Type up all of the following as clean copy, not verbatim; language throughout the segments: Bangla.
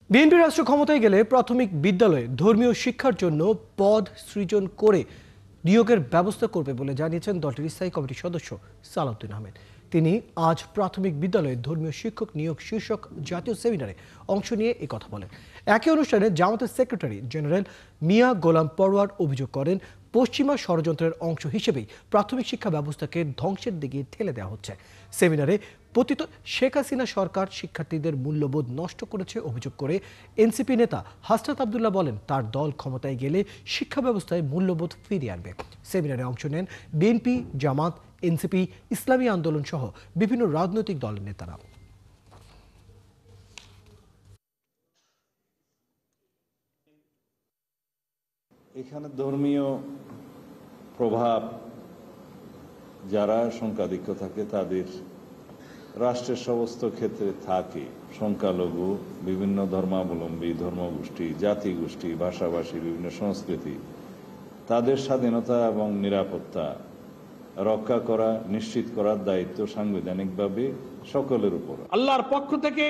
বিএনপি রাষ্ট্র ক্ষমতায় গেলে প্রাথমিক বিদ্যালয়ে ধর্মীয় শিক্ষার জন্য পদ সৃজন করে নিয়োগের ব্যবস্থা করবে বলে জানিয়েছেন দলটির স্থায়ী কমিটির সদস্য সালাউদ্দিন আহমেদ। তিনি আজ প্রাথমিক বিদ্যালয়ে ধর্মীয় শিক্ষক নিয়োগ শীর্ষক জাতীয় সেমিনারে অংশ নিয়ে এই কথা বলেন। একই অনুষ্ঠানে জামাতের সেক্রেটারি জেনারেল মিয়া গোলাম পরওয়ার অভিযোগ করেন, পশ্চিমা ষড়যন্ত্রের অংশ হিসেবেই প্রাথমিক শিক্ষা ব্যবস্থাকে ধ্বংসের দিকে ঠেলে দেওয়া হচ্ছে। সেমিনারে পতিত শেখ হাসিনা সরকার শিক্ষার্থীদের মূল্যবোধ নষ্ট করেছে অভিযোগ করে এনসিপি নেতা হাসনাত আবদুল্লাহ বলেন, তার দল ক্ষমতায় গেলে শিক্ষা ব্যবস্থায় মূল্যবোধ ফিরিয়ে আনবে। সেমিনারে অংশ নেন বিএনপি, জামাত, এনসিপি, ইসলামী আন্দোলন সহ বিভিন্ন রাজনৈতিক দলের নেতারা। এখানে ধর্মীয় প্রভাব যারা সংখ্যাধিক্য থাকে তাদের রাষ্ট্রের সমস্ত ক্ষেত্রে থাকে। সংখ্যালঘু, বিভিন্ন ধর্মাবলম্বী, ধর্মগোষ্ঠী, জাতিগোষ্ঠী, ভাষাভাষী, বিভিন্ন সংস্কৃতি, তাদের স্বাধীনতা এবং নিরাপত্তা রক্ষা করা, নিশ্চিত করার দায়িত্ব সাংবিধানিকভাবে সকলের উপর। আল্লাহর পক্ষ থেকে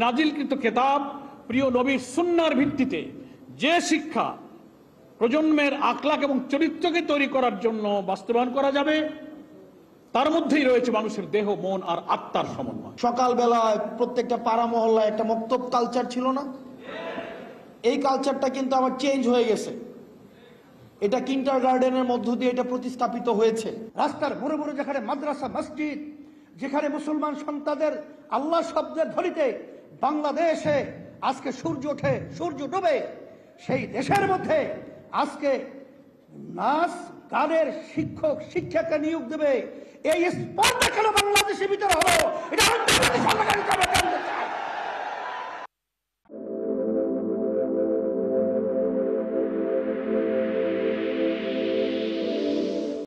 নাজিলকৃত কিতাব প্রিয় নবীর সুন্নাহর ভিত্তিতে যে শিক্ষা প্রজন্মের আখলাক এবং চরিত্রকে তৈরি করার জন্য বাস্তবায়ন করা যাবে, তার মধ্যেই রয়েছে মানুষের দেহ, মন আর আত্মার সমন্বয়। সকালবেলায় প্রত্যেকটা পাড়া মহল্লায় একটা মক্তব কালচার ছিল না? এই কালচারটা কিন্তু আবার চেঞ্জ হয়ে গেছে। এটা কিন্ডারগার্টেনের মধ্য দিয়ে এটা প্রতিস্থাপিত হয়েছে। রাস্তার মোড়ে মোড়ে যেখানে মাদ্রাসা, মসজিদ, যেখানে মুসলমান সন্তানদের আল্লাহ শব্দের ধ্বনিতে বাংলাদেশে আজকে সূর্য ওঠে, সূর্য ডোবে, সেই দেশের মধ্যে আজকে নাচ গানের শিক্ষক শিক্ষাকে নিয়োগ দেবে, এই স্পর্ধা কেন বাংলাদেশের ভিতরে হলো? এটা